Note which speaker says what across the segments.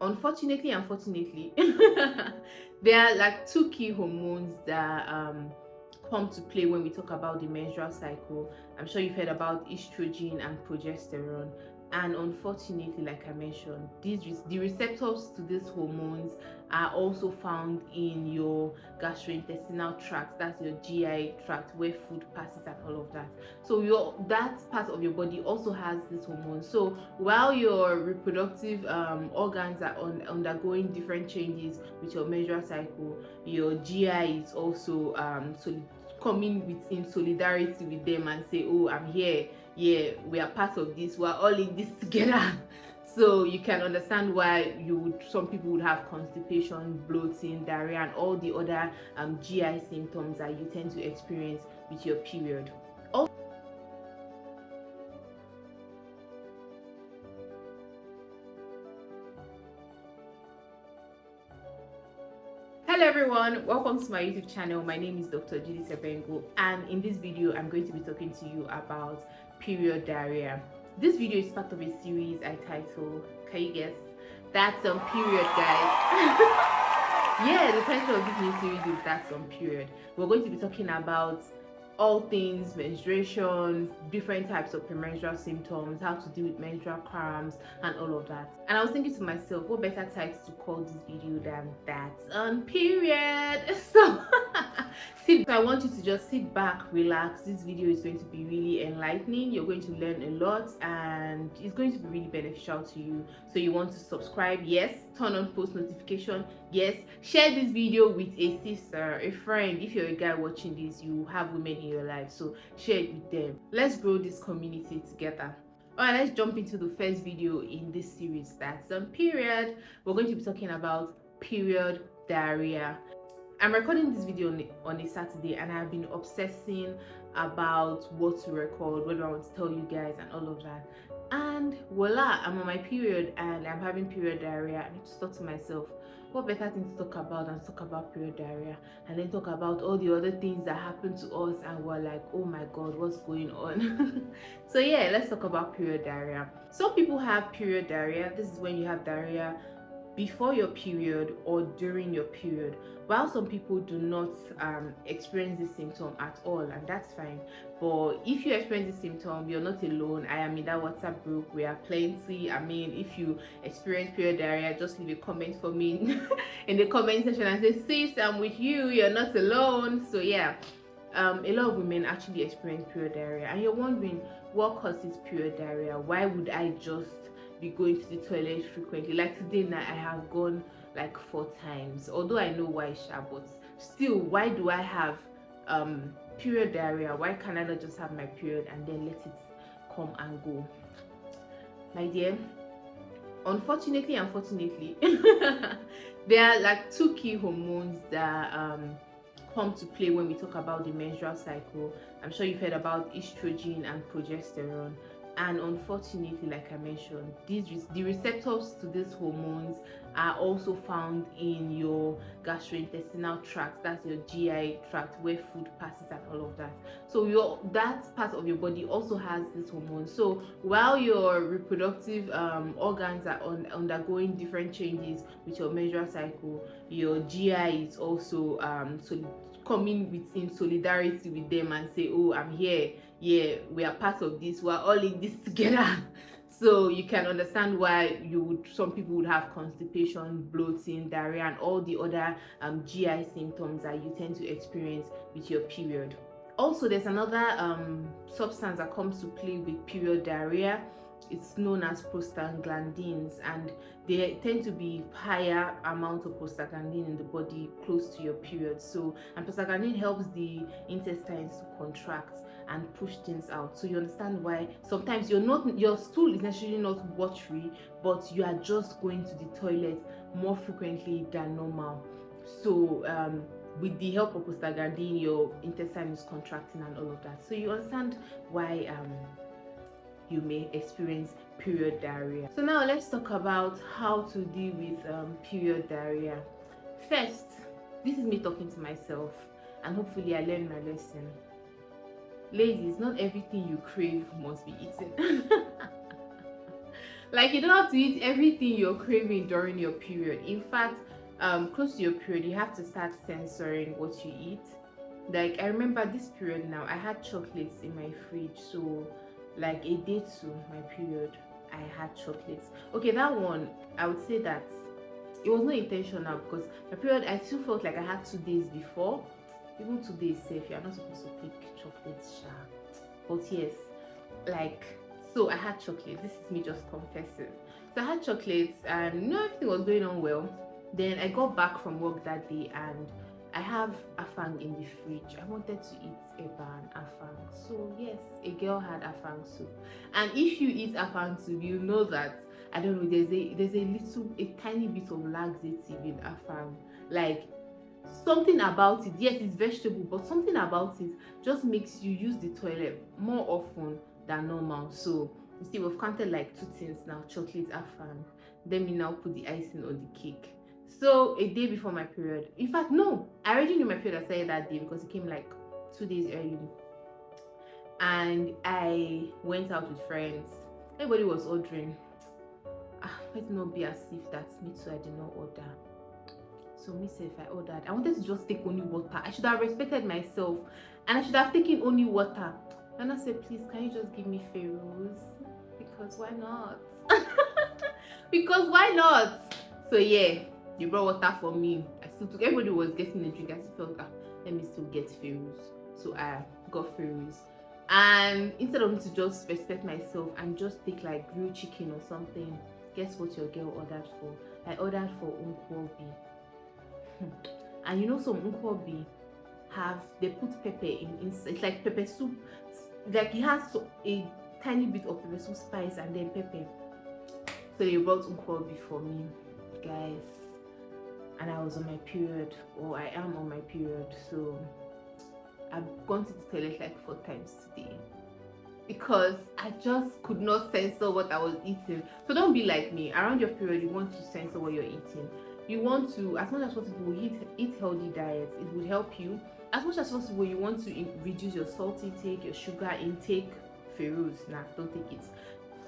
Speaker 1: Unfortunately, there are like two key hormones that come to play when we talk about the menstrual cycle. I'm sure you've heard about estrogen and progesterone. And unfortunately, like I mentioned, the receptors to these hormones are also found in your gastrointestinal tract, that's your GI tract, where food passes and all of that. So that part of your body also has this hormone. So while your reproductive organs are undergoing different changes with your menstrual cycle, your GI is also coming in solidarity with them and say, oh, I'm here, yeah, we are part of this, we're all in this together. So you can understand why some people would have constipation, bloating, diarrhea, and all the other GI symptoms that you tend to experience with your period. Hello everyone, welcome to my YouTube channel. My name is Dr. Judith Ebengho, and in this video I'm going to be talking to you about period diarrhea. This video is part of a series I titled, can you guess? That's on period, guys. Yeah, the title of this new series is That's on Period. We're going to be talking about all things menstruation, different types of premenstrual symptoms, how to deal with menstrual cramps, and all of that. And I was thinking to myself, what better title to call this video than That's on Period? So I want you to just sit back, relax. This video is going to be really enlightening. You're going to learn a lot and it's going to be really beneficial to you. So you want to subscribe? Yes. Turn on post notification? Yes. Share this video with a sister, a friend. If you're a guy watching this, you have women in your life, so share it with them. Let's grow this community together. Alright, let's jump into the first video in this series, That's on Period. We're going to be talking about period diarrhea. I'm recording this video on a Saturday and I've been obsessing about what to record, what I want to tell you guys and all of that. And voila, I'm on my period and I'm having period diarrhea. I just thought to myself, what better thing to talk about than talk about period diarrhea and then talk about all the other things that happen to us and we're like, oh my god, what's going on? So yeah, let's talk about period diarrhea. Some people have period diarrhea. This is when you have diarrhea before your period or during your period, while some people do not experience this symptom at all, and that's fine. But if you experience this symptom, you're not alone. I am in that WhatsApp group. We are plenty. I mean, if you experience period diarrhea, just leave a comment for me in the comment section and say, sis, I'm with you, you're not alone. So yeah, a lot of women actually experience period diarrhea, and you're wondering what causes period diarrhea. Why would I just be going to the toilet frequently? Like today night I have gone like 4 times, although I know why, but still, why do I have period diarrhea? Why can't I not just have my period and then let it come and go? My dear, unfortunately there are like two key hormones that come to play when we talk about the menstrual cycle. I'm sure you've heard about estrogen and progesterone. And unfortunately, like I mentioned, the receptors to these hormones are also found in your gastrointestinal tract, that's your GI tract, where food passes and all of that. So that part of your body also has this hormone. So while your reproductive organs are undergoing different changes with your menstrual cycle, your GI is also coming in solidarity with them and say, oh, I'm here, yeah, we are part of this, we're all in this together. So you can understand why some people would have constipation, bloating, diarrhea, and all the other GI symptoms that you tend to experience with your period. Also, there's another substance that comes to play with period diarrhea. It's known as prostaglandins, and they tend to be higher amount of prostaglandin in the body close to your period. So, and prostaglandin helps the intestines to contract and push things out. So you understand why sometimes your stool is necessarily not watery, but you are just going to the toilet more frequently than normal. So with the help of prostaglandin, your intestine is contracting and all of that. So you understand why you may experience period diarrhea. So now let's talk about how to deal with period diarrhea. First, this is me talking to myself, and hopefully I learned my lesson. Ladies, not everything you crave must be eaten. Like, you don't have to eat everything you're craving during your period. In fact, close to your period, you have to start censoring what you eat. Like, I remember this period now, I had chocolates in my fridge. So, like, a day to my period, I had chocolates. Okay, that one, I would say that it was not intentional, because my period, I still felt like I had 2 days before. Even 2 days safe, you're not supposed to pick chocolates, sha. But yes, like, so I had chocolate. This is me just confessing. So I had chocolates, and everything was going on well. Then I got back from work that day, and I have afang in the fridge. I wanted to eat eba and afang. So yes, a girl had afang soup. And if you eat afang soup, you know that, I don't know, there's a tiny bit of laxative in afang. Like, something about it, yes, it's vegetable, but something about it just makes you use the toilet more often than normal. So you see, we've counted like 2 things now: chocolate, afang. Then we now put the icing on the cake. So a day before my period, in fact, no, I already knew my period started that day because it came like 2 days early. And I went out with friends. Everybody was ordering. Let it not be as if that me too, I did not order. So me say, if I ordered, I wanted to just take only water. I should have respected myself, and I should have taken only water. And I said, please, can you just give me Feroz? Because why not? Because why not? So yeah, they brought water for me. I still took, everybody was getting a drink. I still felt, let me still get Feroz. So I got Feroz. And instead of me to just respect myself and just take like grilled chicken or something, guess what your girl ordered for? I ordered for unkwobi. And you know, some unkwobi they put pepper in it's like pepper soup. Like, it has a tiny bit of pepper soup spice and then pepper. So they brought unkwobi for me, guys. And I was on my period, or I am on my period. So I've gone to the toilet like 4 times today, because I just could not censor what I was eating. So don't be like me. Around your period, you want to censor what you're eating. You want to, as much as possible, eat healthy diets. It would help you. As much as possible, you want to reduce your salt intake, your sugar intake. Feroz, nah, don't take it.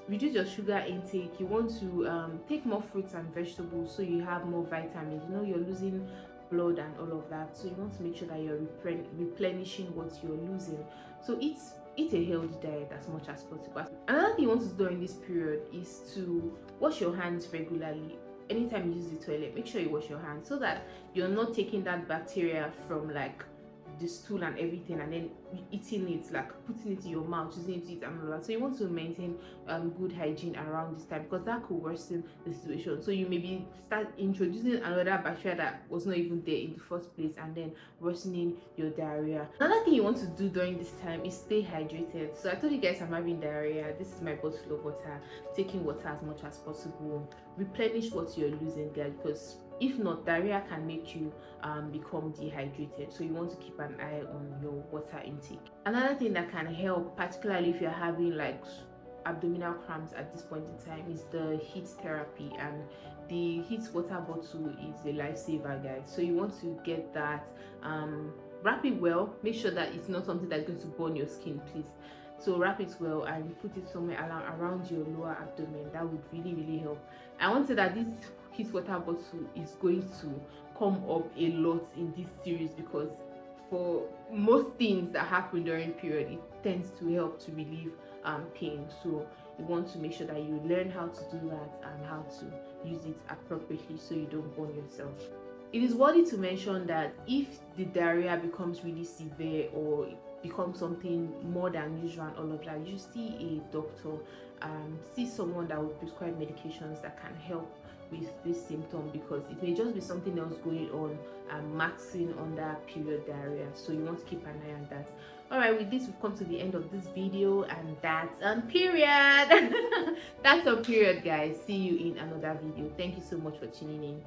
Speaker 1: Reduce your sugar intake. You want to take more fruits and vegetables, so you have more vitamins. You know, you're losing blood and all of that, so you want to make sure that you're replenishing what you're losing. So eat a healthy diet as much as possible. Another thing you want to do during this period is to wash your hands regularly. Anytime you use the toilet, make sure you wash your hands, so that you're not taking that bacteria from like the stool and everything, and then eating it, like putting it in your mouth, using it to eat and all that. So you want to maintain good hygiene around this time, because that could worsen the situation. So you maybe start introducing another bacteria that was not even there in the first place, and then worsening your diarrhea. Another thing you want to do during this time is stay hydrated. So I told you guys I'm having diarrhea. This is my bottle of water. Taking water as much as possible. Replenish what you're losing, guys, because if not, diarrhea can make you become dehydrated. So you want to keep an eye on your water intake. Another thing that can help, particularly if you're having like abdominal cramps at this point in time, is the heat therapy. And the heat water bottle is a lifesaver, guys. So you want to get that. Wrap it well. Make sure that it's not something that's going to burn your skin, please. So wrap it well and put it somewhere around your lower abdomen. That would really help. I want to say that this heat water bottle is going to come up a lot in this series, because for most things that happen during period, it tends to help to relieve pain. So you want to make sure that you learn how to do that and how to use it appropriately, so you don't burn yourself. It is worthy to mention that if the diarrhea becomes really severe, or becomes something more than usual and all of that, you see a doctor. See someone that will prescribe medications that can help with this symptom, because it may just be something else going on and maxing under period diarrhea. So you want to keep an eye on that. All right, with this, we've come to the end of this video, and that's on period. That's on period, guys. See you in another video. Thank you so much for tuning in.